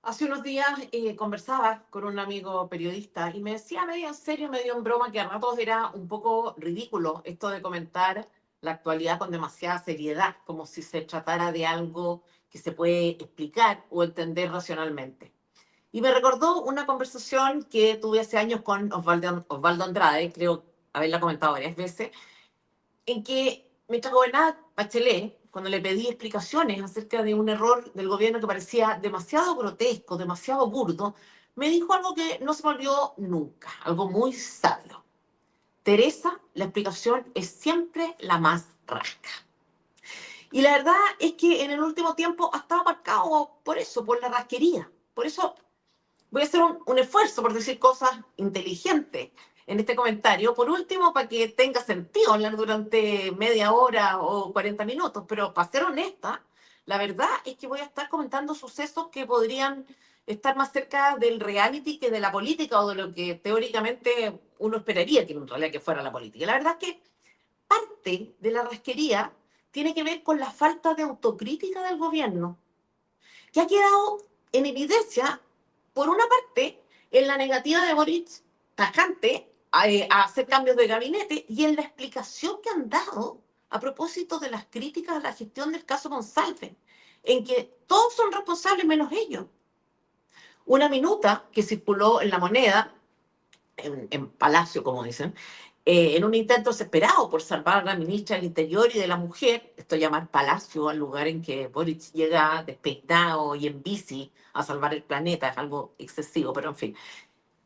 Hace unos días conversaba con un amigo periodista y me decía medio en serio, medio en broma, que a ratos era un poco ridículo esto de comentar la actualidad con demasiada seriedad, como si se tratara de algo que se puede explicar o entender racionalmente. Y me recordó una conversación que tuve hace años con Osvaldo Andrade, creo haberla comentado varias veces, en que mientras gobernaba Bachelet, cuando le pedí explicaciones acerca de un error del gobierno que parecía demasiado grotesco, demasiado burdo, me dijo algo que no se me olvidó nunca, algo muy sabio. Teresa, la explicación es siempre la más rasca. Y la verdad es que en el último tiempo ha estado marcado por eso, por la rasquería. Por eso voy a hacer un esfuerzo por decir cosas inteligentes en este comentario. Por último, para que tenga sentido hablar durante media hora o 40 minutos. Pero para ser honesta, la verdad es que voy a estar comentando sucesos que podrían estar más cerca del reality que de la política o de lo que teóricamente uno esperaría que en realidad que fuera la política. La verdad es que parte de la rasquería tiene que ver con la falta de autocrítica del gobierno, que ha quedado en evidencia, por una parte, en la negativa de Boric tajante a hacer cambios de gabinete y en la explicación que han dado a propósito de las críticas a la gestión del caso Monsalve, en que todos son responsables menos ellos. Una minuta que circuló en La Moneda, en Palacio, como dicen, en un intento desesperado por salvar a la ministra del Interior y de la Mujer, esto llamar Palacio al lugar en que Boric llega despeinado y en bici a salvar el planeta, es algo excesivo, pero en fin.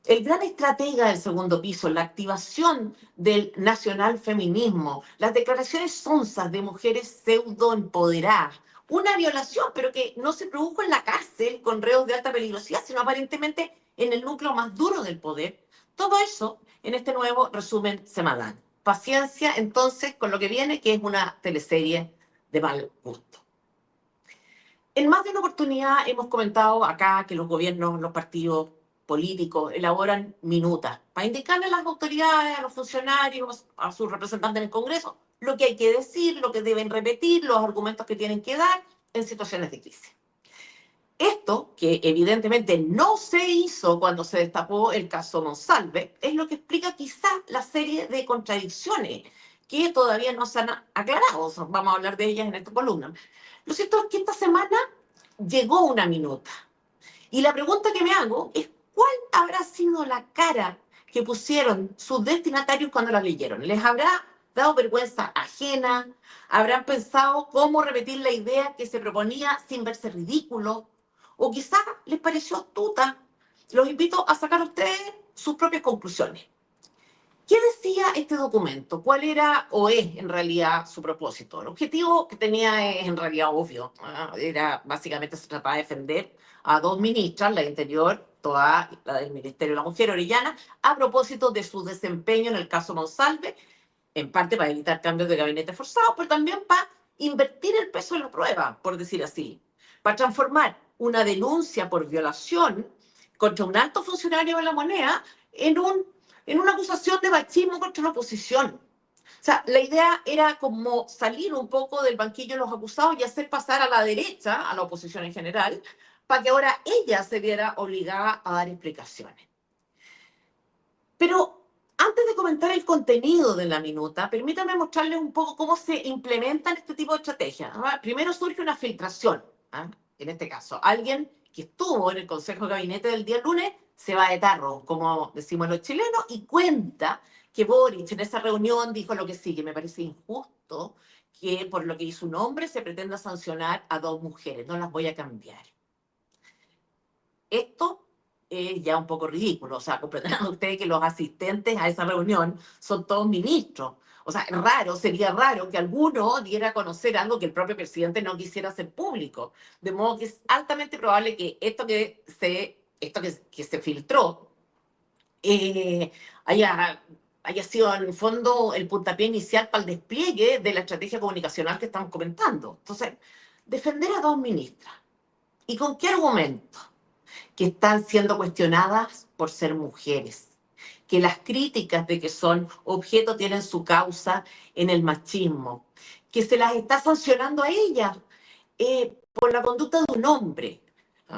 El gran estratega del segundo piso, la activación del nacional feminismo, las declaraciones sonzas de mujeres pseudo empoderadas, una violación, pero que no se produjo en la cárcel con reos de alta peligrosidad, sino aparentemente en el núcleo más duro del poder. Todo eso en este nuevo resumen semanal. Paciencia entonces con lo que viene, que es una teleserie de mal gusto. En más de una oportunidad hemos comentado acá que los gobiernos, los partidos políticos elaboran minutas para indicarle a las autoridades, a los funcionarios, a sus representantes en el Congreso, lo que hay que decir, lo que deben repetir, los argumentos que tienen que dar en situaciones de crisis. Esto, que evidentemente no se hizo cuando se destapó el caso Monsalve, es lo que explica quizá la serie de contradicciones que todavía no se han aclarado. Vamos a hablar de ellas en esta columna. Lo cierto es que esta semana llegó una minuta. Y la pregunta que me hago es, ¿cuál habrá sido la cara que pusieron sus destinatarios cuando la leyeron? ¿Les habrá dado vergüenza ajena? ¿Habrán pensado cómo repetir la idea que se proponía sin verse ridículo? ¿O quizá les pareció astuta? Los invito a sacar ustedes sus propias conclusiones. ¿Qué decía este documento? ¿Cuál era o es en realidad su propósito? El objetivo que tenía es en realidad obvio. Era básicamente se trataba de defender a dos ministras, la de Interior, toda la del Ministerio de la Mujer, Orellana, a propósito de su desempeño en el caso Monsalve, en parte para evitar cambios de gabinete forzados, pero también para invertir el peso de la prueba, por decir así, para transformar una denuncia por violación contra un alto funcionario de la moneda en una acusación de machismo contra la oposición. O sea, la idea era como salir un poco del banquillo de los acusados y hacer pasar a la derecha, a la oposición en general, para que ahora ella se viera obligada a dar explicaciones. Pero antes de comentar el contenido de la minuta, permítanme mostrarles un poco cómo se implementan este tipo de estrategias. Primero surge una filtración. En este caso, alguien que estuvo en el Consejo de Gabinete del día lunes se va de tarro, como decimos los chilenos, y cuenta que Boric en esa reunión dijo lo que sigue. Me parece injusto que por lo que hizo un hombre se pretenda sancionar a dos mujeres. No las voy a cambiar. Esto es ya un poco ridículo. O sea, comprenderán ustedes que los asistentes a esa reunión son todos ministros. O sea, sería raro que alguno diera a conocer algo que el propio presidente no quisiera hacer público. De modo que es altamente probable que esto que se filtró eh, haya, haya sido en el fondo el puntapié inicial para el despliegue de la estrategia comunicacional que estamos comentando. Entonces, defender a dos ministras. ¿Y con qué argumento? Que están siendo cuestionadas por ser mujeres, que las críticas de que son objeto tienen su causa en el machismo, que se las está sancionando a ellas por la conducta de un hombre.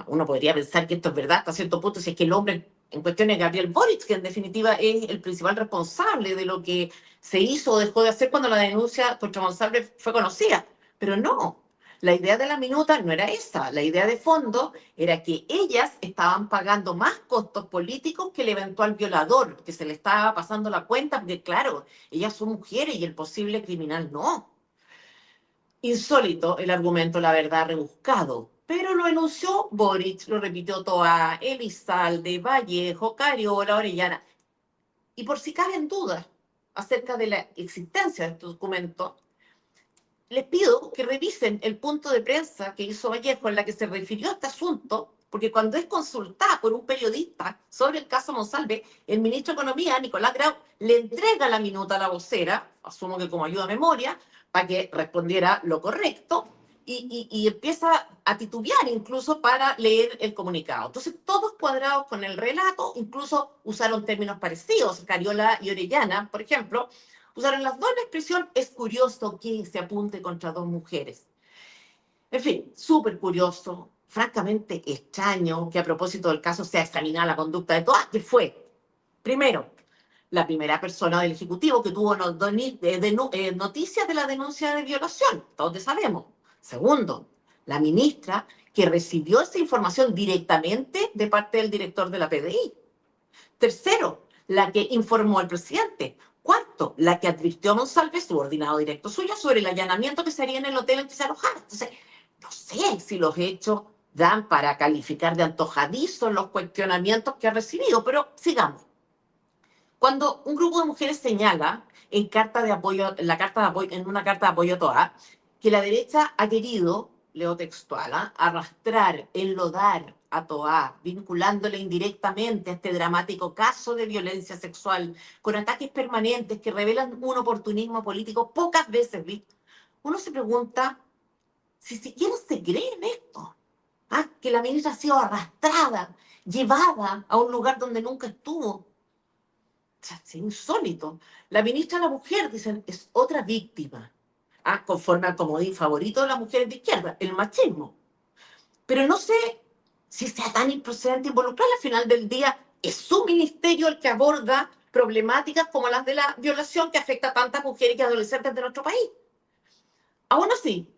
Uno podría pensar que esto es verdad hasta cierto punto, si es que el hombre en cuestión es Gabriel Boric, que en definitiva es el principal responsable de lo que se hizo o dejó de hacer cuando la denuncia contra Monsalve fue conocida. Pero no, la idea de la minuta no era esa. La idea de fondo era que ellas estaban pagando más costos políticos que el eventual violador, que se le estaba pasando la cuenta, porque claro, ellas son mujeres y el posible criminal no. Insólito el argumento, la verdad, rebuscado. Pero lo enunció Boric, lo repitió Toa, Elizalde, Vallejo, Cariola, Orellana. Y por si caben dudas acerca de la existencia de este documento, les pido que revisen el punto de prensa que hizo Vallejo en la que se refirió a este asunto, porque cuando es consultada por un periodista sobre el caso Monsalve, el ministro de Economía, Nicolás Grau, le entrega la minuta a la vocera, asumo que como ayuda a memoria, para que respondiera lo correcto, y empieza a titubear incluso para leer el comunicado. Entonces, todos cuadrados con el relato, incluso usaron términos parecidos, Cariola y Orellana, por ejemplo, usaron las dos la expresión es curioso que se apunte contra dos mujeres. En fin, súper curioso, francamente extraño que a propósito del caso sea examinada la conducta de todas, que fue, primero, la primera persona del Ejecutivo que tuvo noticias de la denuncia de violación, todos sabemos. Segundo, la ministra que recibió esa información directamente de parte del director de la PDI. Tercero, la que informó al presidente. Cuarto, la que advirtió a Monsalve, subordinado directo suyo, sobre el allanamiento que se haría en el hotel en que se alojara. Entonces, no sé si los hechos dan para calificar de antojadizos los cuestionamientos que ha recibido, pero sigamos. Cuando un grupo de mujeres señala en, carta de apoyo, en, la carta de apoyo, en una carta de apoyo a Toa, que la derecha ha querido, leo textual, arrastrar, enlodar a Toa, vinculándole indirectamente a este dramático caso de violencia sexual, con ataques permanentes que revelan un oportunismo político pocas veces visto, uno se pregunta si siquiera se cree en esto. Que la ministra ha sido arrastrada, llevada a un lugar donde nunca estuvo. Es insólito. La ministra de la Mujer, dicen, es otra víctima. Conforme al comodín favorito de las mujeres de izquierda, el machismo. Pero no sé si sea tan improcedente involucrar. Al final del día, es su ministerio el que aborda problemáticas como las de la violación que afecta a tantas mujeres y adolescentes de nuestro país. Aún así,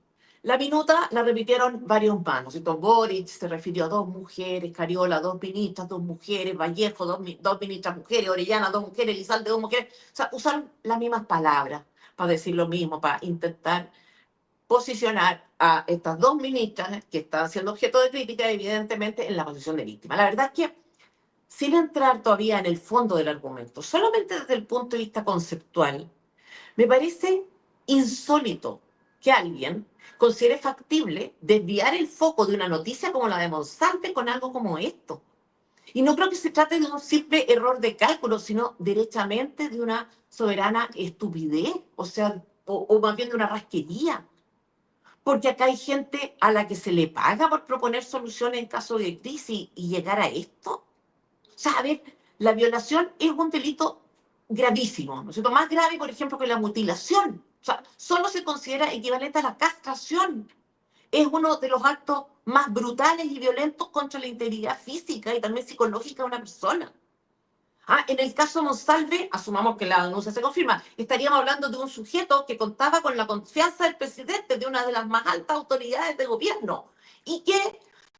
la minuta la repitieron varios manos. Entonces, Boric se refirió a dos mujeres, Cariola, dos ministras, dos mujeres, Vallejo, dos ministras mujeres, Orellana, dos mujeres, Elizalde, dos mujeres. O sea, usaron las mismas palabras para decir lo mismo, para intentar posicionar a estas dos ministras que están siendo objeto de crítica, evidentemente, en la posición de víctima. La verdad es que, sin entrar todavía en el fondo del argumento, solamente desde el punto de vista conceptual, me parece insólito que alguien considere factible desviar el foco de una noticia como la de Monsanto con algo como esto. Y no creo que se trate de un simple error de cálculo, sino derechamente de una soberana estupidez, o sea, o más bien de una rasquería. Porque acá hay gente a la que se le paga por proponer soluciones en caso de crisis y llegar a esto. O sea, a ver, la violación es un delito gravísimo, ¿no es cierto? Más grave, por ejemplo, que la mutilación. O sea, solo se considera equivalente a la castración. Es uno de los actos más brutales y violentos contra la integridad física y también psicológica de una persona. En el caso Monsalve, asumamos que la denuncia se confirma, estaríamos hablando de un sujeto que contaba con la confianza del presidente, de una de las más altas autoridades de gobierno, y que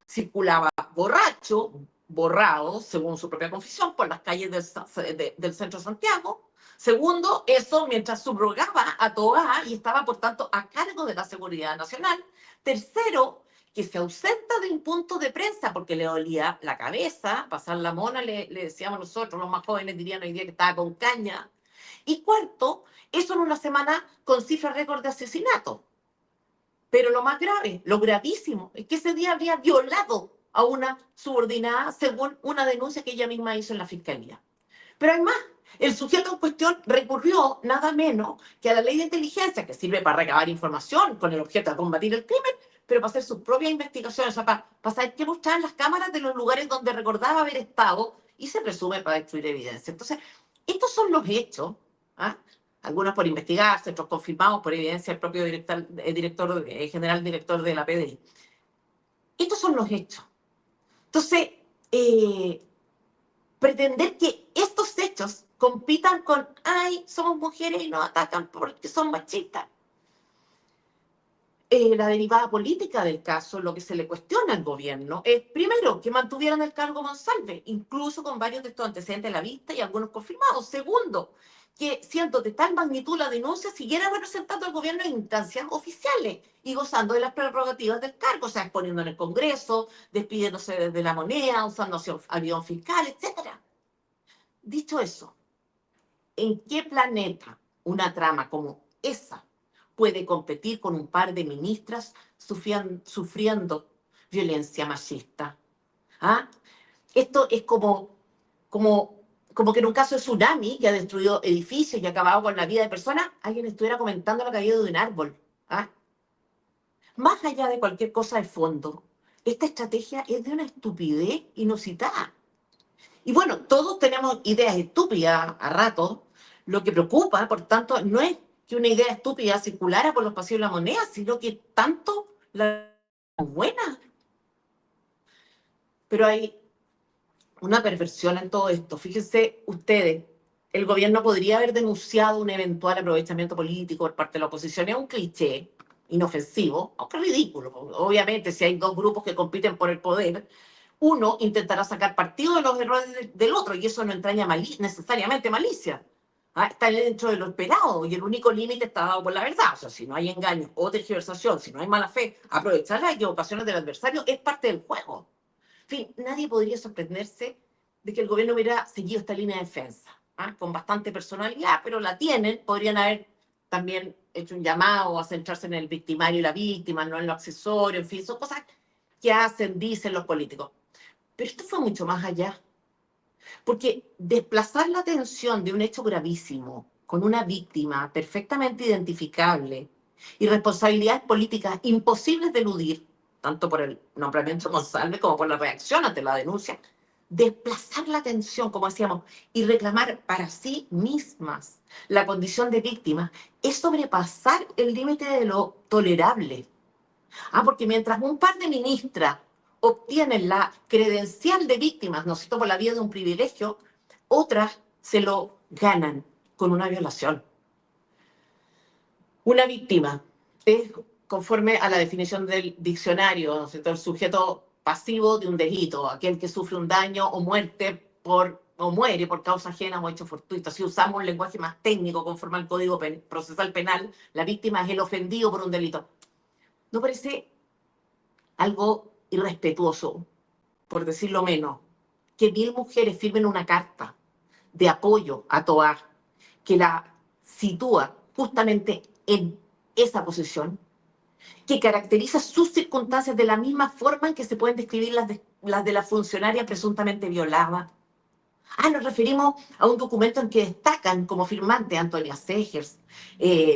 circulaba borracho, borrado, según su propia confesión, por las calles del centro de Santiago. Segundo, eso mientras subrogaba a Toa y estaba, por tanto, a cargo de la seguridad nacional. Tercero, que se ausenta de un punto de prensa porque le dolía la cabeza, pasar la mona, le decíamos nosotros, los más jóvenes dirían hoy día que estaba con caña. Y cuarto, eso en una semana con cifra récord de asesinato. Pero lo más grave, lo gravísimo, es que ese día habría violado a una subordinada según una denuncia que ella misma hizo en la fiscalía. Pero además, el sujeto en cuestión recurrió nada menos que a la ley de inteligencia, que sirve para recabar información con el objeto de combatir el crimen, pero para hacer sus propias investigaciones, o sea, para saber qué mostraban las cámaras de los lugares donde recordaba haber estado y se presume para destruir evidencia. Entonces, estos son los hechos, ¿ah? Algunos por investigarse, otros confirmados por evidencia del propio general director de la PDI. Estos son los hechos. Entonces, eh, pretender que estos hechos compitan con, ay, somos mujeres y nos atacan porque son machistas. La derivada política del caso, lo que se le cuestiona al gobierno es, primero, que mantuvieran el cargo Monsalve, incluso con varios de estos antecedentes a la vista y algunos confirmados. Segundo, que siendo de tal magnitud la denuncia, siguiera representando al gobierno en instancias oficiales y gozando de las prerrogativas del cargo, o sea, exponiendo en el Congreso, despidiéndose desde la moneda, usando avión fiscal, etcétera. Dicho eso, ¿en qué planeta una trama como esa puede competir con un par de ministras sufriendo violencia machista? ¿Ah? Esto es como que en un caso de tsunami que ha destruido edificios y ha acabado con la vida de personas, alguien estuviera comentando la caída de un árbol. ¿Ah? Más allá de cualquier cosa de fondo, esta estrategia es de una estupidez inusitada. Y bueno, todos tenemos ideas estúpidas a rato. Lo que preocupa, por tanto, no es que una idea estúpida circulara por los pasillos de la moneda, sino que tanto la buena. Pero hay una perversión en todo esto. Fíjense ustedes, el gobierno podría haber denunciado un eventual aprovechamiento político por parte de la oposición. Es un cliché inofensivo, aunque ridículo. Obviamente, si hay dos grupos que compiten por el poder, uno intentará sacar partido de los errores del otro, y eso no entraña necesariamente malicia. ¿Ah? Está dentro de lo esperado, y el único límite está dado por la verdad. O sea, si no hay engaño o tergiversación, si no hay mala fe, aprovechar las equivocaciones del adversario es parte del juego. En fin, nadie podría sorprenderse de que el gobierno hubiera seguido esta línea de defensa, ¿ah? Con bastante personalidad, pero la tienen. Podrían haber también hecho un llamado a centrarse en el victimario y la víctima, no en lo accesorio, en fin, son cosas que hacen, dicen los políticos. Pero esto fue mucho más allá, porque desplazar la atención de un hecho gravísimo con una víctima perfectamente identificable y responsabilidades políticas imposibles de eludir, tanto por el nombramiento de Monsalve como por la reacción ante la denuncia, desplazar la atención, como decíamos, y reclamar para sí mismas la condición de víctima, es sobrepasar el límite de lo tolerable. Porque mientras un par de ministras obtienen la credencial de víctimas, ¿no es cierto?, por la vía de un privilegio, otras se lo ganan con una violación. Una víctima es, conforme a la definición del diccionario, ¿no es cierto?, el sujeto pasivo de un delito, aquel que sufre un daño o o muere por causa ajena o hecho fortuito. Si usamos un lenguaje más técnico conforme al Código Procesal Penal, la víctima es el ofendido por un delito. ¿No parece algo irrespetuoso, por decirlo menos, que 1.000 mujeres firmen una carta de apoyo a Toa que la sitúa justamente en esa posición, que caracteriza sus circunstancias de la misma forma en que se pueden describir las de la funcionaria presuntamente violada? Nos referimos a un documento en que destacan como firmantes Antonia Segers,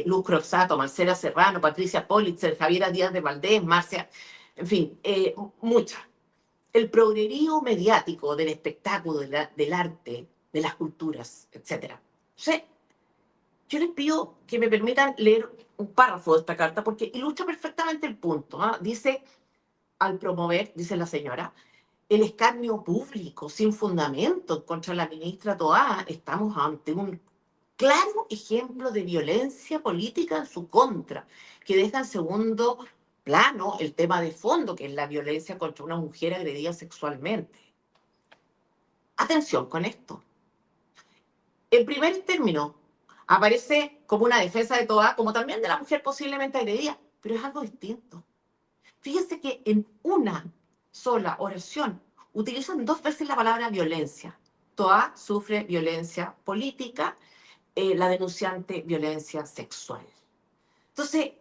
Luz Croxato, Marcela Serrano, Patricia Politzer, Javiera Díaz de Valdés, Marcia, en fin, muchas. El progrerío mediático del espectáculo, del arte, de las culturas, etcétera. Entonces, yo les pido que me permitan leer un párrafo de esta carta porque ilustra perfectamente el punto. Dice, al promover, dice la señora, el escarnio público sin fundamento contra la ministra Toá, estamos ante un claro ejemplo de violencia política en su contra, que deja en segundo plano el tema de fondo, que es la violencia contra una mujer agredida sexualmente. Atención con esto. En primer término, aparece como una defensa de Toá, como también de la mujer posiblemente agredida, pero es algo distinto. Fíjense que en una sola oración utilizan 2 veces la palabra violencia. Toa sufre violencia política, la denunciante violencia sexual. Entonces,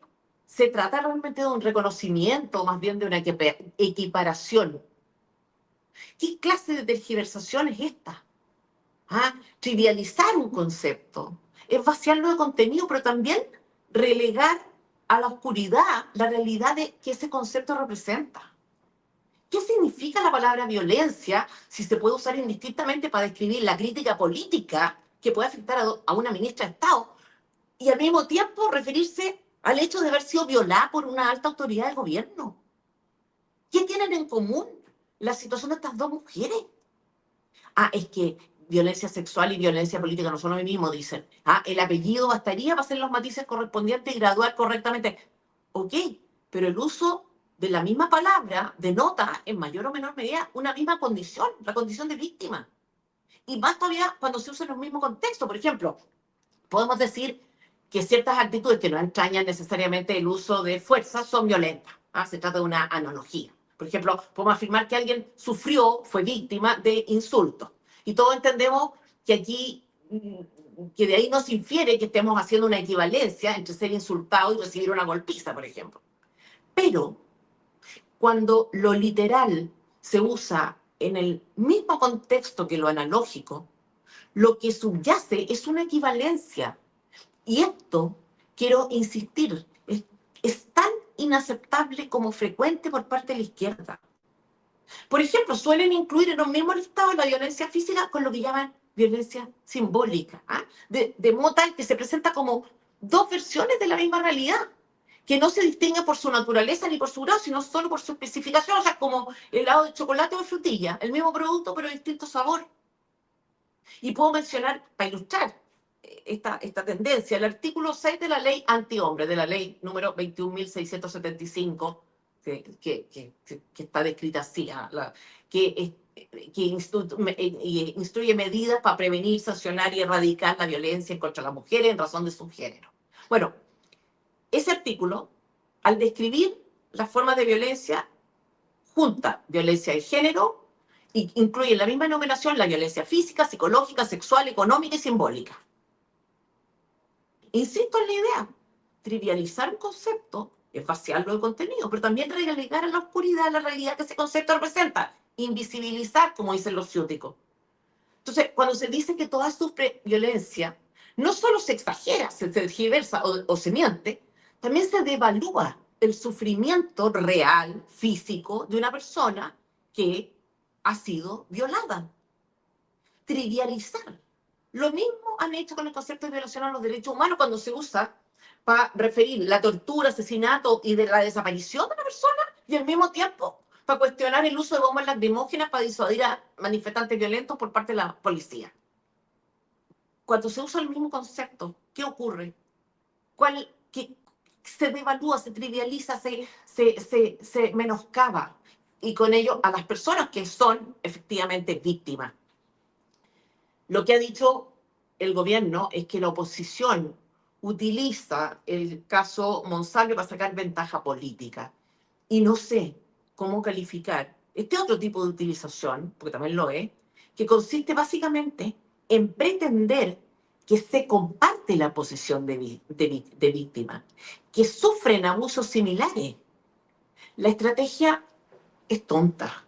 se trata realmente de un reconocimiento, más bien de una equiparación. ¿Qué clase de tergiversación es esta? Trivializar un concepto es vaciarlo de contenido, pero también relegar a la oscuridad la realidad de que ese concepto representa. ¿Qué significa la palabra violencia si se puede usar indistintamente para describir la crítica política que puede afectar a una ministra de Estado y al mismo tiempo referirse al hecho de haber sido violada por una alta autoridad del gobierno? ¿Qué tienen en común? la situación de estas dos mujeres. Ah, es que violencia sexual y violencia política no son lo mismo, dicen. Ah, el apellido bastaría para hacer los matices correspondientes y graduar correctamente. Ok, pero el uso de la misma palabra denota en mayor o menor medida una misma condición, la condición de víctima. Y más todavía cuando se usa en un mismo contexto. Por ejemplo, podemos decir que ciertas actitudes que no entrañan necesariamente el uso de fuerza son violentas. ¿Ah? Se trata de una analogía. Por ejemplo, podemos afirmar que alguien sufrió, fue víctima de insultos. Y todos entendemos que aquí, que de ahí no se infiere que estemos haciendo una equivalencia entre ser insultado y recibir una golpiza, por ejemplo. Pero cuando lo literal se usa en el mismo contexto que lo analógico, lo que subyace es una equivalencia. Y esto, quiero insistir, es tan inaceptable como frecuente por parte de la izquierda. Por ejemplo, suelen incluir en un mismo listado la violencia física con lo que llaman violencia simbólica, ¿ah? De modo tal que se presenta como dos versiones de la misma realidad, que no se distinguen por su naturaleza ni por su grado, sino solo por su especificación, o sea, como helado de chocolate o de frutilla, el mismo producto pero distinto sabor. Y puedo mencionar, para ilustrar esta tendencia, el artículo 6 de la ley antihombre, de la ley número 21.675, que está descrita así, que instruye medidas para prevenir, sancionar y erradicar la violencia contra las mujeres en razón de su género. Bueno, ese artículo, al describir las formas de violencia, junta violencia de género y incluye en la misma enumeración la violencia física, psicológica, sexual, económica y simbólica. Insisto en la idea, trivializar un concepto es vaciarlo de contenido, pero también relegar a la oscuridad la realidad que ese concepto representa, invisibilizar, como dicen los ciúticos. Entonces, cuando se dice que toda sufre violencia, no solo se exagera, se tergiversa o se miente, también se devalúa el sufrimiento real, físico, de una persona que ha sido violada. Trivializar. Lo mismo han hecho con el concepto de violación a los derechos humanos cuando se usa para referir la tortura, asesinato y de la desaparición de una persona y al mismo tiempo para cuestionar el uso de bombas lacrimógenas para disuadir a manifestantes violentos por parte de la policía. Cuando se usa el mismo concepto, ¿qué ocurre? ¿Qué se devalúa, se trivializa, se menoscaba y con ello a las personas que son efectivamente víctimas. Lo que ha dicho el gobierno es que la oposición utiliza el caso Monsalve para sacar ventaja política. Y no sé cómo calificar este otro tipo de utilización, porque también lo es, que consiste básicamente en pretender que se comparte la posición de víctima, que sufren abusos similares. La estrategia es tonta,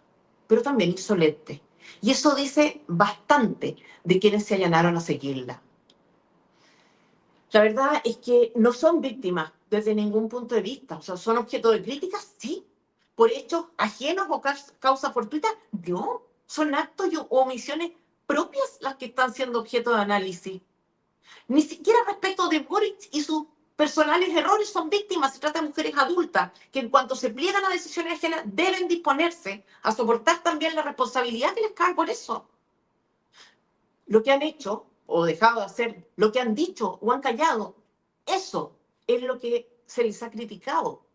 pero también insolente. Y eso dice bastante de quienes se allanaron a seguirla. La verdad es que no son víctimas desde ningún punto de vista. O sea, son objeto de críticas, sí. Por hechos ajenos o causas fortuitas, no. Son actos o omisiones propias las que están siendo objeto de análisis. Ni siquiera respecto de Boric y sus personales errores son víctimas. Se trata de mujeres adultas que en cuanto se pliegan a decisiones ajenas deben disponerse a soportar también la responsabilidad que les cae por eso. Lo que han hecho o dejado de hacer, lo que han dicho o han callado, eso es lo que se les ha criticado.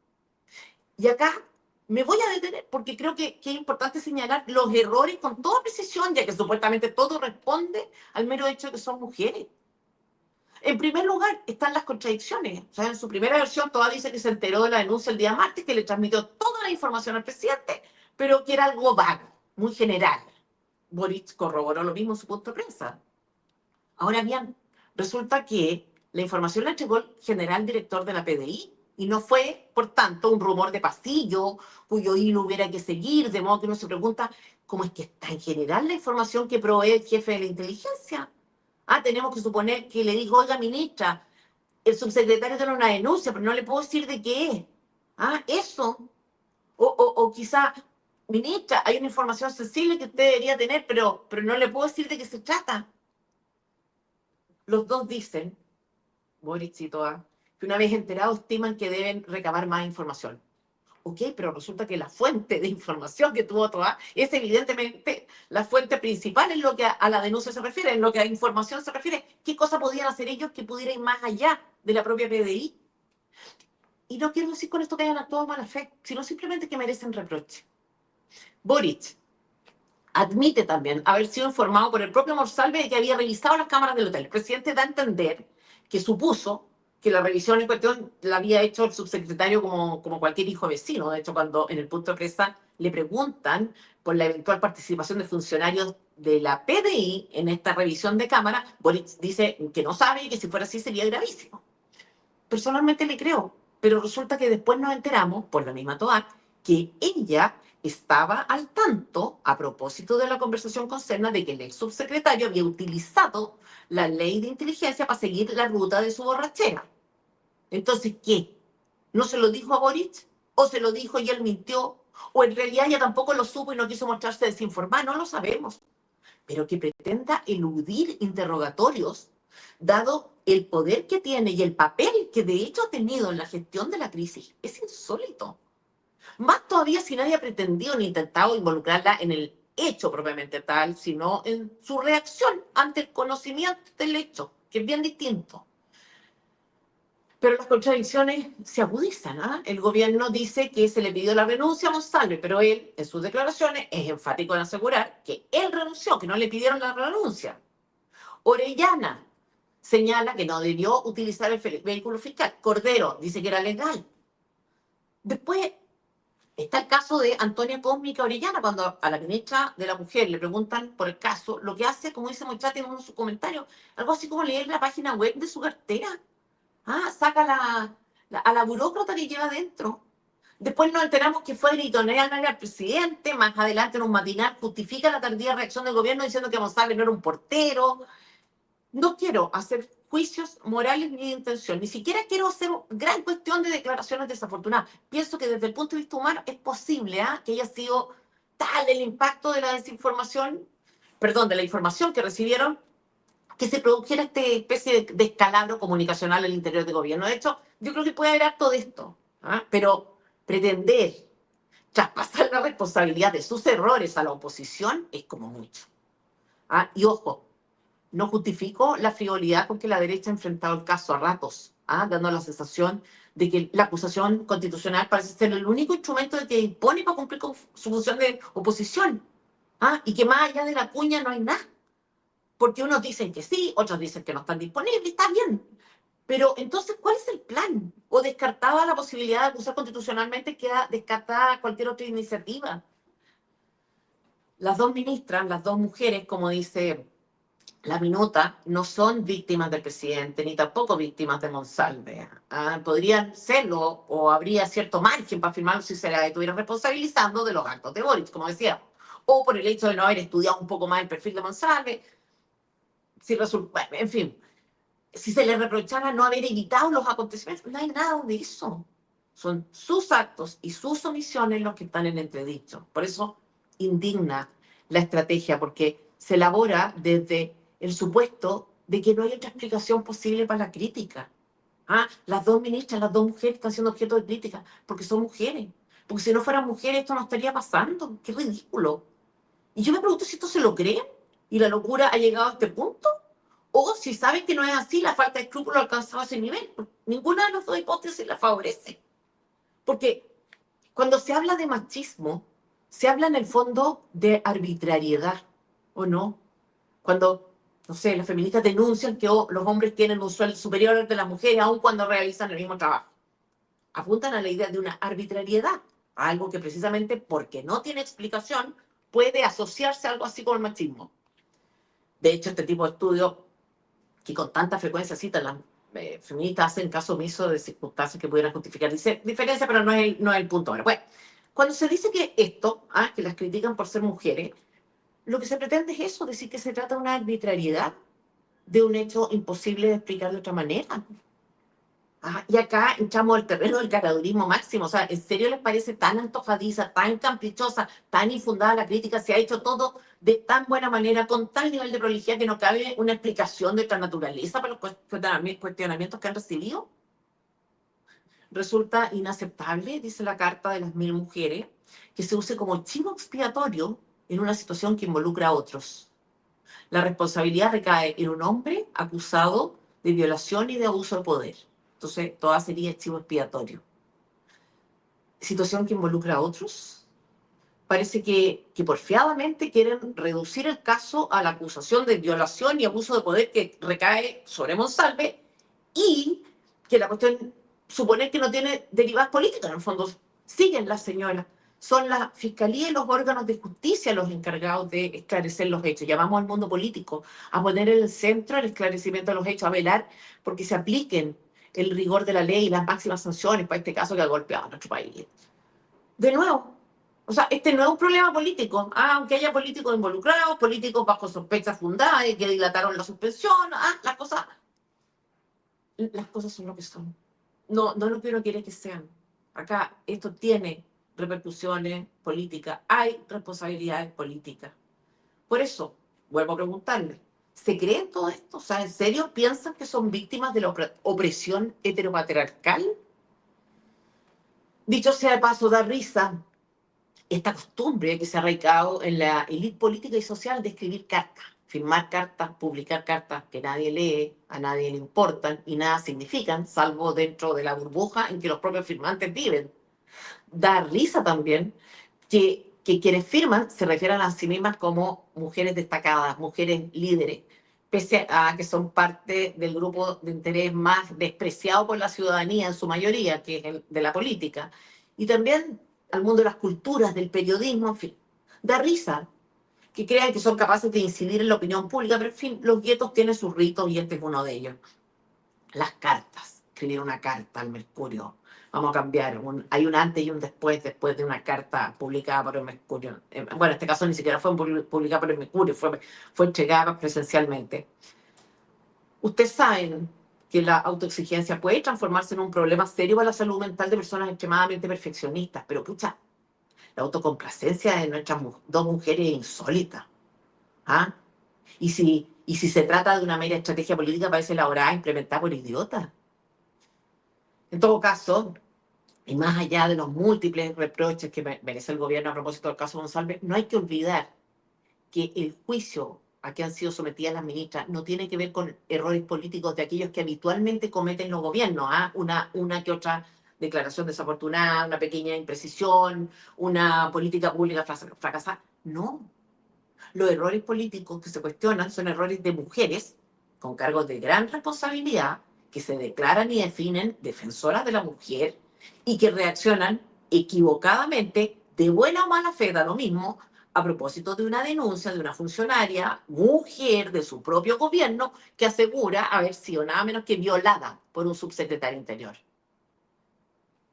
Y acá me voy a detener porque creo que es importante señalar los errores con toda precisión, ya que supuestamente todo responde al mero hecho de que son mujeres. En primer lugar, están las contradicciones. O sea, en su primera versión, toda dice que se enteró de la denuncia el día martes, que le transmitió toda la información al presidente, pero que era algo vago, muy general. Boric corroboró lo mismo en su punto de prensa. Ahora bien, resulta que la información la entregó el general director de la PDI y no fue, por tanto, un rumor de pasillo cuyo hilo hubiera que seguir, de modo que uno se pregunta cómo es que está en general la información que provee el jefe de la inteligencia. Ah, tenemos que suponer que le dijo, oiga, ministra, el subsecretario tiene una denuncia, pero no le puedo decir de qué es. Ah, eso. O quizá, ministra, hay una información sensible que usted debería tener, pero no le puedo decir de qué se trata. Los dos dicen, Boric y Toa, que una vez enterados estiman que deben recabar más información. Ok, pero resulta que la fuente de información que tuvo Toa es evidentemente la fuente principal en lo que a la denuncia se refiere, en lo que a información se refiere. ¿Qué cosa podían hacer ellos que pudiera ir más allá de la propia PDI? Y no quiero decir con esto que hayan actuado de mala fe, sino simplemente que merecen reproche. Boric admite también haber sido informado por el propio Monsalve de que había revisado las cámaras del hotel. El presidente da a entender que supuso que la revisión en cuestión la había hecho el subsecretario como cualquier hijo vecino. De hecho, cuando en el punto de presa le preguntan por la eventual participación de funcionarios de la PDI en esta revisión de cámara, Boric dice que no sabe y que si fuera así sería gravísimo. Personalmente le creo, pero resulta que después nos enteramos, por la misma Toa, que ella estaba al tanto, a propósito de la conversación con Serna, de que el ex subsecretario había utilizado la ley de inteligencia para seguir la ruta de su borrachera. Entonces, ¿qué? ¿No se lo dijo a Boric? ¿O se lo dijo y él mintió? ¿O en realidad ella tampoco lo supo y no quiso mostrarse desinformada? No lo sabemos. Pero que pretenda eludir interrogatorios, dado el poder que tiene y el papel que de hecho ha tenido en la gestión de la crisis, es insólito. Más todavía si nadie ha pretendido ni intentado involucrarla en el hecho propiamente tal, sino en su reacción ante el conocimiento del hecho, que es bien distinto. Pero las contradicciones se agudizan. ¿Ah? El gobierno dice que se le pidió la renuncia a Monsalve, pero él, en sus declaraciones, es enfático en asegurar que él renunció, que no le pidieron la renuncia. Orellana señala que no debió utilizar el vehículo fiscal. Cordero dice que era legal. Después está el caso de Antonia Cósmica Orellana, cuando a la ministra de la Mujer le preguntan por el caso, lo que hace, como dice Mochati en uno de sus comentarios, algo así como leer la página web de su cartera. Ah, saca a la burócrata que lleva adentro. Después nos enteramos que fue editorial al presidente, más adelante en un matinal justifica la tardía reacción del gobierno diciendo que González no era un portero. No quiero hacer juicios morales ni de intención, ni siquiera quiero hacer gran cuestión de declaraciones desafortunadas. Pienso que desde el punto de vista humano es posible que haya sido tal el impacto de la desinformación, perdón, de la información que recibieron, que se produjera esta especie de escalabro comunicacional al interior del gobierno. De hecho, yo creo que puede haber acto de esto, pero pretender traspasar la responsabilidad de sus errores a la oposición es como mucho. Y ojo, no justifico la frivolidad con que la derecha ha enfrentado el caso a ratos, dando la sensación de que la acusación constitucional parece ser el único instrumento de que dispone para cumplir con su función de oposición, y que más allá de la cuña no hay nada, porque unos dicen que sí, otros dicen que no están disponibles, está bien. Pero entonces, ¿cuál es el plan? ¿O descartada la posibilidad de acusar constitucionalmente queda descartada cualquier otra iniciativa? Las dos ministras, las dos mujeres, como dice la minuta, no son víctimas del presidente, ni tampoco víctimas de Monsalve. Podrían serlo, o habría cierto margen para afirmarlo si se la estuvieran responsabilizando de los actos de Boric, como decía. O por el hecho de no haber estudiado un poco más el perfil de Monsalve. Si resulta, en fin, si se le reprochara no haber evitado los acontecimientos, no hay nada de eso. Son sus actos y sus omisiones los que están en entredicho. Por eso indigna la estrategia, porque se elabora desde el supuesto de que no hay otra explicación posible para la crítica. Las dos ministras, las dos mujeres están siendo objeto de crítica porque son mujeres. Porque si no fueran mujeres esto no estaría pasando. Qué ridículo. Y yo me pregunto si esto se lo creen y la locura ha llegado a este punto, o si saben que no es así, la falta de escrúpulos ha alcanzado ese nivel. Ninguna de las dos hipótesis la favorece. Porque cuando se habla de machismo, se habla en el fondo de arbitrariedad, ¿o no? Cuando, no sé, las feministas denuncian que los hombres tienen un sueldo superior al de las mujeres, aun cuando realizan el mismo trabajo. Apuntan a la idea de una arbitrariedad, algo que precisamente porque no tiene explicación puede asociarse a algo así como el machismo. De hecho, este tipo de estudios que con tanta frecuencia citan las feministas hacen caso omiso de circunstancias que pudieran justificar diferencia, pero no es el punto. Bueno, pues, cuando se dice que esto, que las critican por ser mujeres, lo que se pretende es eso, decir que se trata de una arbitrariedad, de un hecho imposible de explicar de otra manera. Y acá entramos al terreno del caradurismo máximo. O sea, ¿en serio les parece tan antojadiza, tan caprichosa, tan infundada la crítica? Se ha hecho todo de tan buena manera, con tal nivel de prolijidad que no cabe una explicación de esta naturaleza para los cuestionamientos que han recibido. Resulta inaceptable, dice la Carta de las Mil Mujeres, que se use como chivo expiatorio en una situación que involucra a otros. La responsabilidad recae en un hombre acusado de violación y de abuso de poder. Entonces, toda sería chivo expiatorio. Situación que involucra a otros. Parece que porfiadamente quieren reducir el caso a la acusación de violación y abuso de poder que recae sobre Monsalve y que la cuestión suponer que no tiene derivadas políticas, en el fondo siguen las señoras. Son la fiscalía y los órganos de justicia los encargados de esclarecer los hechos. Llamamos al mundo político a poner en el centro el esclarecimiento de los hechos, a velar porque se apliquen el rigor de la ley y las máximas sanciones para este caso que ha golpeado a nuestro país. De nuevo, o sea, este no es un problema político, aunque haya políticos involucrados, políticos bajo sospecha fundada y que dilataron la suspensión, las cosas son lo que son. No, no lo que uno quiere que sean. Acá esto tiene repercusiones políticas, hay responsabilidades políticas. Por eso, vuelvo a preguntarle, ¿se creen todo esto? O sea, ¿en serio piensan que son víctimas de la opresión heteropatriarcal? Dicho sea de paso, da risa esta costumbre que se ha arraigado en la élite política y social de escribir cartas, firmar cartas, publicar cartas que nadie lee, a nadie le importan y nada significan, salvo dentro de la burbuja en que los propios firmantes viven. Da risa también que quienes firman se refieran a sí mismas como mujeres destacadas, mujeres líderes, pese a que son parte del grupo de interés más despreciado por la ciudadanía en su mayoría, que es el de la política. Y también al mundo de las culturas, del periodismo, en fin. Da risa que crean que son capaces de incidir en la opinión pública, pero en fin, los guetos tienen sus ritos y este es uno de ellos. Las cartas, escribir una carta al Mercurio. Vamos a cambiar, hay un antes y un después de una carta publicada por el Mercurio. Bueno, en este caso ni siquiera fue publicada por el Mercurio, fue entregada presencialmente. Ustedes saben que la autoexigencia puede transformarse en un problema serio para la salud mental de personas extremadamente perfeccionistas, pero pucha, la autocomplacencia de nuestras dos mujeres es insólita. ¿Ah? Y si se trata de una mera estrategia política, parece elaborada e implementada por idiotas. En todo caso, y más allá de los múltiples reproches que merece el gobierno a propósito del caso González, no hay que olvidar que el juicio a que han sido sometidas las ministras no tiene que ver con errores políticos de aquellos que habitualmente cometen los gobiernos. Una que otra declaración desafortunada, una pequeña imprecisión, una política pública fracasada. No. Los errores políticos que se cuestionan son errores de mujeres con cargos de gran responsabilidad que se declaran y definen defensoras de la mujer y que reaccionan equivocadamente, de buena o mala fe, da lo mismo, a propósito de una denuncia de una funcionaria, mujer de su propio gobierno, que asegura haber sido nada menos que violada por un subsecretario interior.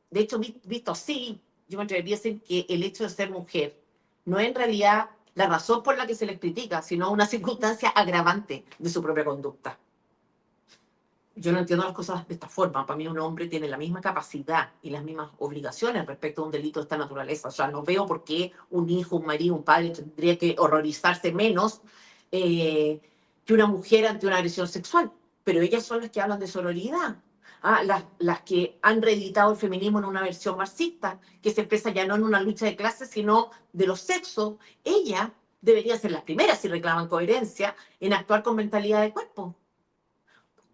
De hecho, visto así, yo me atrevería a decir que el hecho de ser mujer no es en realidad la razón por la que se les critica, sino una circunstancia agravante de su propia conducta. Yo no entiendo las cosas de esta forma. Para mí un hombre tiene la misma capacidad y las mismas obligaciones respecto a un delito de esta naturaleza. O sea, no veo por qué un hijo, un marido, un padre tendría que horrorizarse menos eh, que una mujer ante una agresión sexual. Pero ellas son las que hablan de sororidad. Las que han reeditado el feminismo en una versión marxista, que se expresa ya no en una lucha de clases, sino de los sexos. Ellas deberían ser las primeras, si reclaman coherencia, en actuar con mentalidad de cuerpo.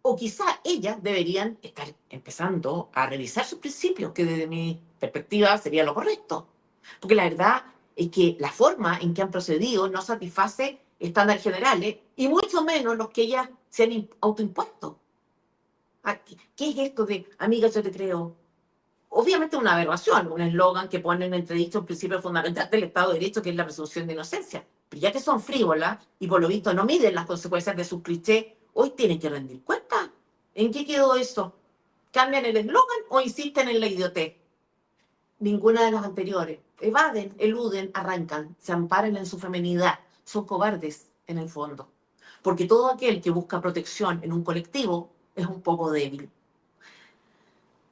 O quizá ellas deberían estar empezando a revisar sus principios, que desde mi perspectiva sería lo correcto. Porque la verdad es que la forma en que han procedido no satisface estándares generales y mucho menos los que ellas se han autoimpuesto. ¿Qué es esto de amiga, yo te creo? Obviamente una aberración, un eslogan que pone en entredicho un principio fundamental del Estado de Derecho, que es la presunción de inocencia. Pero ya que son frívolas y por lo visto no miden las consecuencias de sus clichés, hoy tienen que rendir cuenta. ¿En qué quedó eso? ¿Cambian el eslogan o insisten en la idiotez? Ninguna de las anteriores. Evaden, eluden, arrancan, se amparan en su feminidad. Son cobardes en el fondo. Porque todo aquel que busca protección en un colectivo es un poco débil.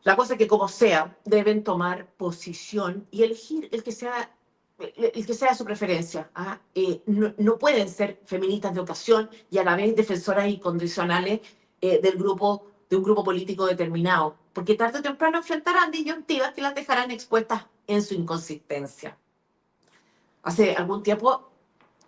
La cosa es que como sea, deben tomar posición y elegir el que sea su preferencia. No pueden ser feministas de ocasión y a la vez defensoras incondicionales de un grupo político determinado. porque tarde o temprano enfrentarán disyuntivas que las dejarán expuestas en su inconsistencia. Hace algún tiempo,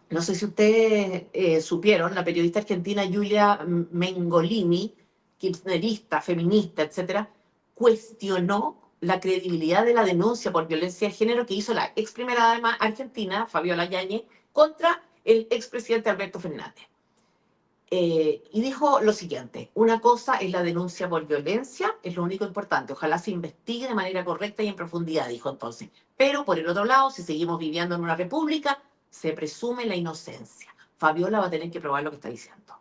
no sé si ustedes supieron, la periodista argentina Giulia Mengolini, kirchnerista, feminista, etcétera, cuestionó la credibilidad de la denuncia por violencia de género que hizo la ex primera dama argentina, Fabiola Yáñez, contra el expresidente Alberto Fernández. Y dijo lo siguiente: una cosa es la denuncia por violencia, es lo único importante, ojalá se investigue de manera correcta y en profundidad, dijo entonces. Pero por el otro lado, si seguimos viviendo en una república, se presume la inocencia. Fabiola va a tener que probar lo que está diciendo.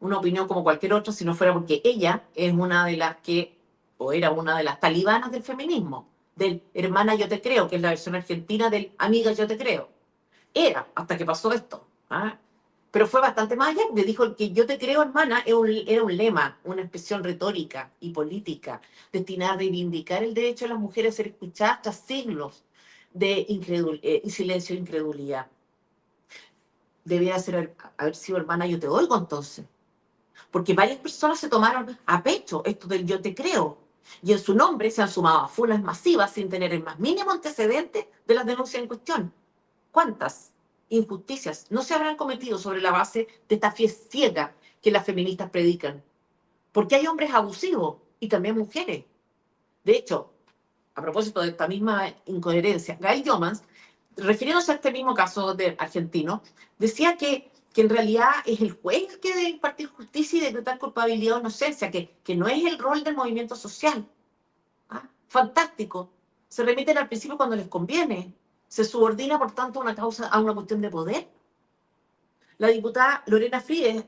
Una opinión como cualquier otra, si no fuera porque ella es una de las que, o era una de las talibanas del feminismo, del hermana yo te creo, que es la versión argentina del amiga yo te creo. Era, hasta que pasó esto. ¿Ah? Pero fue bastante más allá, le dijo que yo te creo, hermana, era un lema, una expresión retórica y política destinada a reivindicar el derecho de las mujeres a ser escuchadas tras siglos de silencio e incredulidad. Debía haber sido hermana, yo te oigo entonces. Porque varias personas se tomaron a pecho esto del yo te creo. Y en su nombre se han sumado a funas masivas sin tener el más mínimo antecedente de las denuncias en cuestión. ¿Cuántas injusticias no se habrán cometido sobre la base de esta fe ciega que las feministas predican? Porque hay hombres abusivos y también mujeres. De hecho, a propósito de esta misma incoherencia, Gail Jomans, refiriéndose a este mismo caso de argentino, decía que en realidad es el juez el que debe impartir justicia y decretar culpabilidad o inocencia, que no es el rol del movimiento social. ¿Ah? Fantástico. Se remiten al principio cuando les conviene. Se subordina, por tanto, una causa a una cuestión de poder. La diputada Lorena Fríes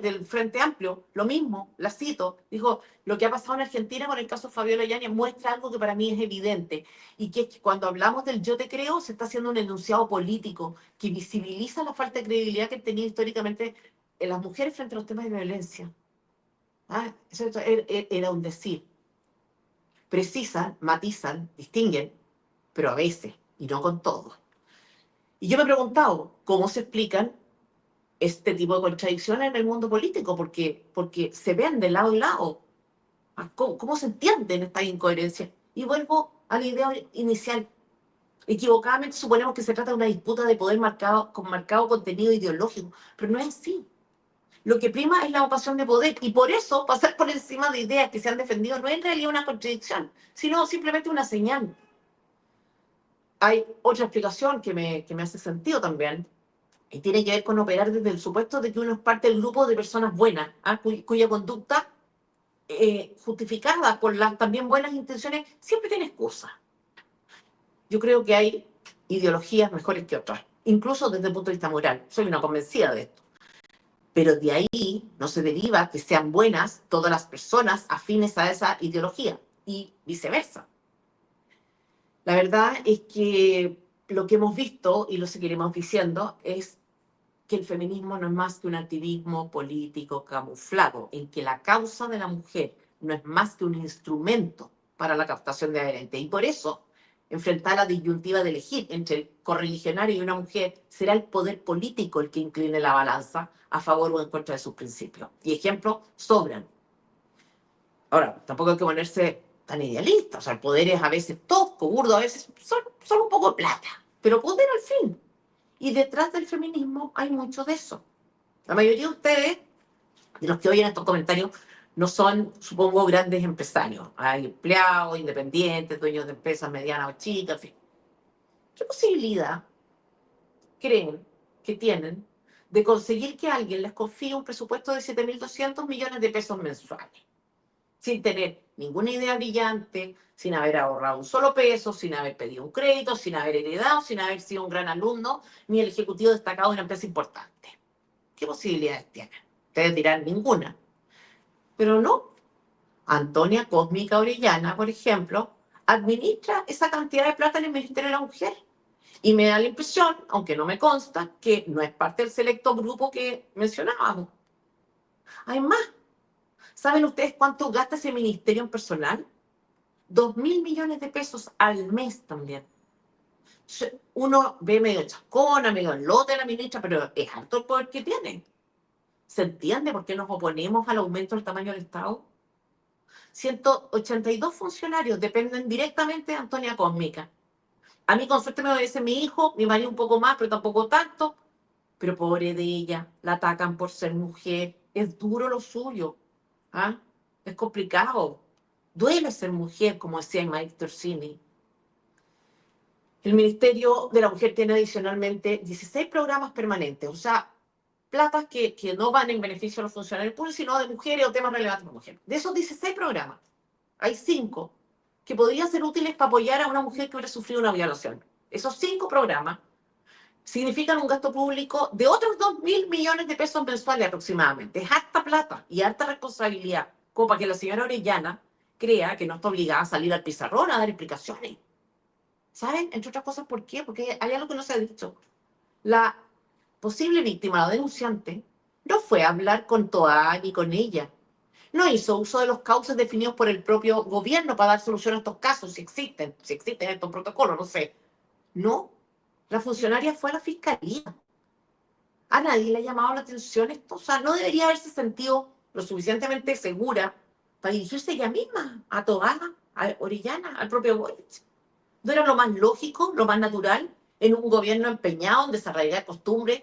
del Frente Amplio, lo mismo, la cito, dijo: lo que ha pasado en Argentina con el caso Fabiola Yáñez muestra algo que para mí es evidente, y que es que cuando hablamos del yo te creo, se está haciendo un enunciado político que visibiliza la falta de credibilidad que tenía históricamente en las mujeres frente a los temas de violencia. ¿Ah? Eso era un decir. Precisan, matizan, distinguen, pero a veces, y no con todo. Y yo me he preguntado, ¿cómo se explican este tipo de contradicciones en el mundo político? Porque se ven de lado y lado. ¿Cómo se entienden estas incoherencias? Y vuelvo a la idea inicial. Equivocadamente suponemos que se trata de una disputa de poder con marcado contenido ideológico, pero no es así. Lo que prima es la ocasión de poder, y por eso pasar por encima de ideas que se han defendido no es en realidad una contradicción, sino simplemente una señal. Hay otra explicación que me hace sentido también, y tiene que ver con operar desde el supuesto de que uno es parte del grupo de personas buenas, ¿ah? Cuya conducta, justificada por las también buenas intenciones, siempre tiene excusas. Yo creo que hay ideologías mejores que otras, incluso desde el punto de vista moral. Soy una convencida de esto. Pero de ahí no se deriva que sean buenas todas las personas afines a esa ideología, y viceversa. La verdad es que lo que hemos visto, y lo seguiremos diciendo, es que el feminismo no es más que un activismo político camuflado, en que la causa de la mujer no es más que un instrumento para la captación de adherentes. Y por eso, enfrentar la disyuntiva de elegir entre el correligionario y una mujer será el poder político el que incline la balanza a favor o en contra de sus principios. Y ejemplos sobran. Ahora, tampoco hay que ponerse tan idealista. O sea, el poder es a veces tosco, burdo, a veces son un poco de plata, pero poder al fin. Y detrás del feminismo hay mucho de eso. La mayoría de ustedes, de los que oyen estos comentarios, no son, supongo, grandes empresarios. Hay empleados, independientes, dueños de empresas medianas o chicas, en fin. ¿Qué posibilidad creen que tienen de conseguir que alguien les confíe un presupuesto de 7.200 millones de pesos mensuales? Sin tener ninguna idea brillante, sin haber ahorrado un solo peso, sin haber pedido un crédito, sin haber heredado, sin haber sido un gran alumno, ni el ejecutivo destacado de una empresa importante. ¿Qué posibilidades tienen? Ustedes dirán ninguna. Pero no. Antonia Cósmica Orellana, por ejemplo, administra esa cantidad de plata en el Ministerio de la Mujer. Y me da la impresión, aunque no me consta, que no es parte del selecto grupo que mencionábamos. Hay más. ¿Saben ustedes cuánto gasta ese ministerio en personal? 2.000 millones de pesos al mes también. Uno ve medio chascona, medio en lote la ministra, pero es alto el poder que tiene. ¿Se entiende por qué nos oponemos al aumento del tamaño del Estado? 182 funcionarios dependen directamente de Antonia Cósmica. A mí con suerte me obedece mi hijo, mi marido un poco más, pero tampoco tanto. Pero pobre de ella, la atacan por ser mujer. Es duro lo suyo. ¿Ah? Es complicado. Duele ser mujer, como decía Mike Torsini. El Ministerio de la Mujer tiene adicionalmente 16 programas permanentes, o sea, platas que no van en beneficio de los funcionarios públicos, sino de mujeres o temas relevantes para mujeres. De esos 16 programas, hay 5 que podrían ser útiles para apoyar a una mujer que hubiera sufrido una violación. Esos 5 programas significan un gasto público de otros 2.000 millones de pesos mensuales aproximadamente. Es harta plata y harta responsabilidad, como para que la señora Orellana crea que no está obligada a salir al pizarrón a dar explicaciones. ¿Saben? Entre otras cosas, ¿por qué? Porque hay algo que no se ha dicho. La posible víctima, la denunciante, no fue a hablar con Toa ni con ella. No hizo uso de los cauces definidos por el propio gobierno para dar solución a estos casos, si existen estos protocolos, no sé. No, la funcionaria fue a la fiscalía. A nadie le ha llamado la atención esto. O sea, no debería haberse sentido lo suficientemente segura para dirigirse ella misma a Toa, a Orellana, al propio Boric. ¿No era lo más lógico, lo más natural, en un gobierno empeñado en desarrollar costumbres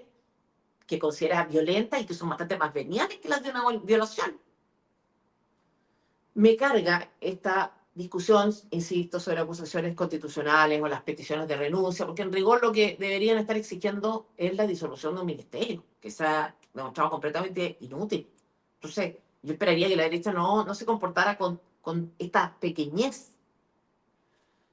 que considera violentas y que son bastante más veniales que las de una violación? Me carga esta discusión, insisto, sobre acusaciones constitucionales o las peticiones de renuncia, porque en rigor lo que deberían estar exigiendo es la disolución de un ministerio, que se ha demostrado completamente inútil. Entonces, yo esperaría que la derecha no se comportara con esta pequeñez.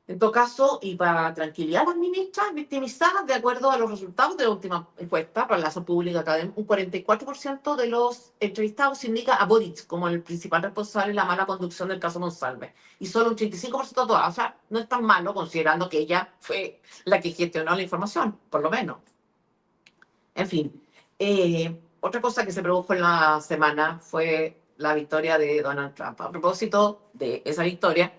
En todo caso, y para tranquilidad de las ministras victimizadas, de acuerdo a los resultados de la última encuesta para la salud pública académica, un 44% de los entrevistados indica a Boric como el principal responsable de la mala conducción del caso Monsalve. Y solo un 35% de todas. O sea, no es tan malo considerando que ella fue la que gestionó la información, por lo menos. En fin, otra cosa que se produjo en la semana fue la victoria de Donald Trump. A propósito de esa victoria,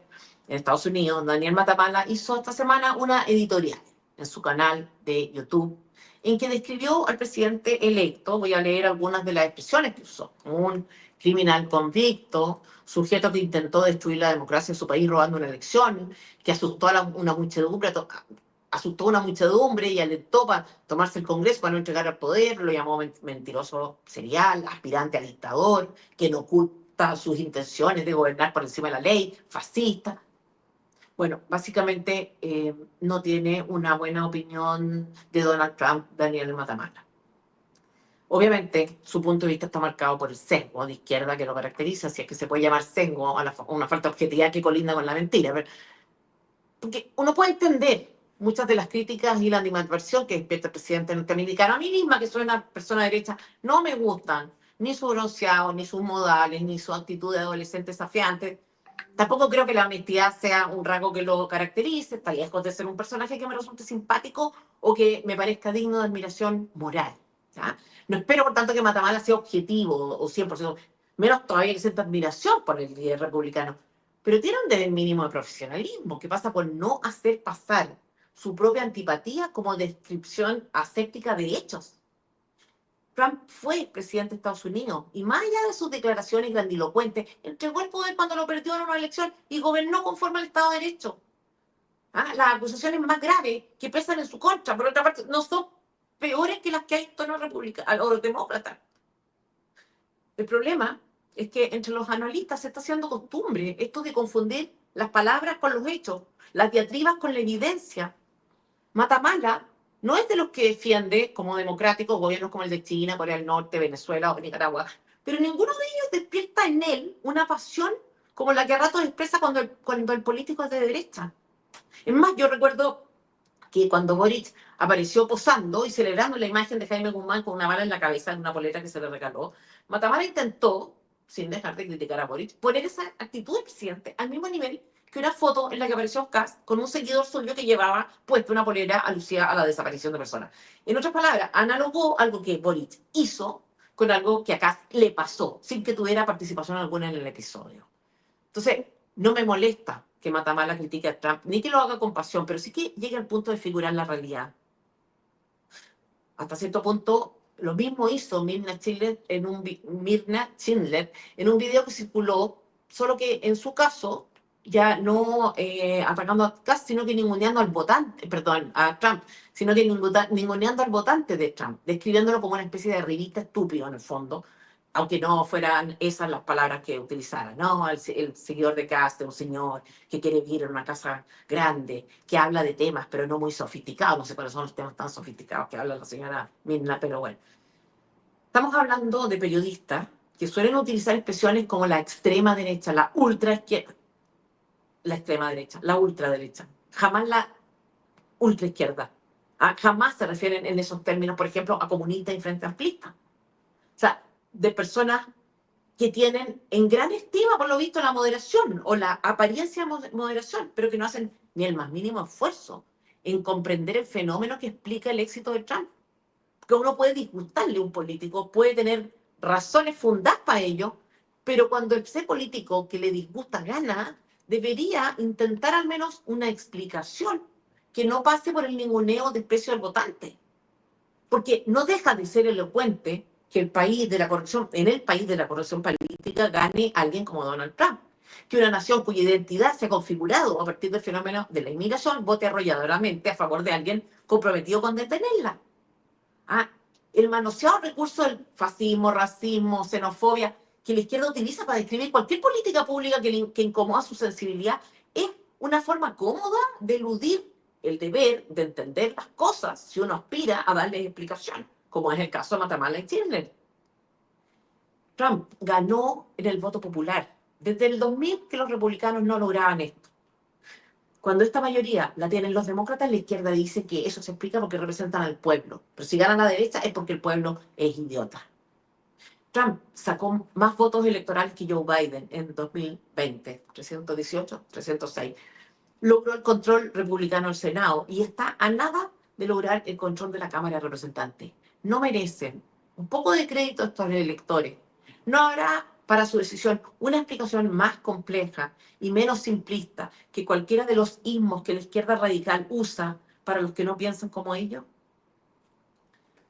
en Estados Unidos, Daniel Matamala hizo esta semana una editorial en su canal de YouTube en que describió al presidente electo. Voy a leer algunas de las expresiones que usó: un criminal convicto, sujeto que intentó destruir la democracia en su país robando una elección, que asustó a una muchedumbre, asustó a una muchedumbre y alentó para tomarse el Congreso para no entregar el poder. Lo llamó mentiroso serial, aspirante a dictador, que no oculta sus intenciones de gobernar por encima de la ley, fascista. Bueno, básicamente no tiene una buena opinión de Donald Trump, Daniel Matamala. Obviamente, su punto de vista está marcado por el sesgo de izquierda que lo caracteriza, si es que se puede llamar sesgo a una falta de objetividad que colinda con la mentira. Porque uno puede entender muchas de las críticas y la animadversión que despierta el presidente norteamericano. A mí misma, que soy una persona derecha, no me gustan ni su bronceado, ni sus modales, ni su actitud de adolescente desafiante. Tampoco creo que la honestidad sea un rasgo que lo caracterice, está lejos de ser un personaje que me resulte simpático o que me parezca digno de admiración moral. ¿Ya? No espero, por tanto, que Matamala sea objetivo o 100%, menos todavía que sienta admiración por el líder republicano. Pero tiene un deber mínimo de profesionalismo, que pasa por no hacer pasar su propia antipatía como descripción aséptica de hechos. Trump fue presidente de Estados Unidos y, más allá de sus declaraciones grandilocuentes, entregó el poder cuando lo perdió en una elección y gobernó conforme al Estado de Derecho. ¿Ah? Las acusaciones más graves que pesan en su contra, por otra parte, no son peores que las que hay en torno a los demócratas. El problema es que entre los analistas se está haciendo costumbre esto de confundir las palabras con los hechos, las diatribas con la evidencia. Matamala no es de los que defiende como democráticos gobiernos como el de China, Corea del Norte, Venezuela o Nicaragua, pero ninguno de ellos despierta en él una pasión como la que a ratos expresa cuando el político es de derecha. Es más, yo recuerdo que cuando Boric apareció posando y celebrando la imagen de Jaime Guzmán con una bala en la cabeza en una polera que se le regaló, Matamala intentó, sin dejar de criticar a Boric, poner esa actitud del presidente al mismo nivel que una foto en la que apareció Kast con un seguidor suyo que llevaba puesta una polera alusiva a la desaparición de personas. En otras palabras, analogó algo que Boric hizo con algo que a Kast le pasó, sin que tuviera participación alguna en el episodio. Entonces, no me molesta que Matamala critique a Trump, ni que lo haga con pasión, pero sí que llegue al punto de figurar la realidad. Hasta cierto punto, lo mismo hizo Mirna Schindler en un video que circuló solo que en su caso, ya no atacando a Kass, sino que ninguneando al votante, perdón, a Trump, sino que ninguneando al votante de Trump, describiéndolo como una especie de revista estúpido en el fondo, aunque no fueran esas las palabras que utilizara, ¿no? El seguidor de Kass, de un señor que quiere vivir en una casa grande, que habla de temas, pero no muy sofisticados, no sé cuáles son los temas tan sofisticados que habla la señora Mirna, pero bueno. Estamos hablando de periodistas que suelen utilizar expresiones como la extrema derecha, la ultra izquierda, la extrema derecha, la ultraderecha, jamás la ultra izquierda. Jamás se refieren en esos términos, por ejemplo, a comunistas y frente amplistas. O sea, de personas que tienen en gran estima, por lo visto, la moderación o la apariencia de moderación, pero que no hacen ni el más mínimo esfuerzo en comprender el fenómeno que explica el éxito de Trump. Que uno puede disgustarle a un político, puede tener razones fundadas para ello, pero cuando ese político que le disgusta gana, debería intentar al menos una explicación que no pase por el ninguneo desprecio del votante. Porque no deja de ser elocuente que el país de la corrupción, en el país de la corrupción política gane alguien como Donald Trump. Que una nación cuya identidad se ha configurado a partir del fenómeno de la inmigración vote arrolladoramente a favor de alguien comprometido con detenerla. Ah, el manoseado recurso del fascismo, racismo, xenofobia, que la izquierda utiliza para describir cualquier política pública que incomoda su sensibilidad, es una forma cómoda de eludir el deber de entender las cosas si uno aspira a darles explicación, como es el caso de Matamala y Kirchner. Trump ganó en el voto popular. Desde el 2000 que los republicanos no lograban esto. Cuando esta mayoría la tienen los demócratas, la izquierda dice que eso se explica porque representan al pueblo. Pero si ganan la derecha es porque el pueblo es idiota. Trump sacó más votos electorales que Joe Biden en 2020, 318, 306. Logró el control republicano del Senado y está a nada de lograr el control de la Cámara de Representantes. No merecen un poco de crédito a estos electores. No habrá para su decisión una explicación más compleja y menos simplista que cualquiera de los ismos que la izquierda radical usa para los que no piensan como ellos.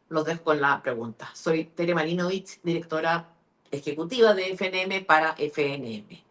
Los dejo con la pregunta. Soy Tere Marinovich, directora ejecutiva de FNM para FNM.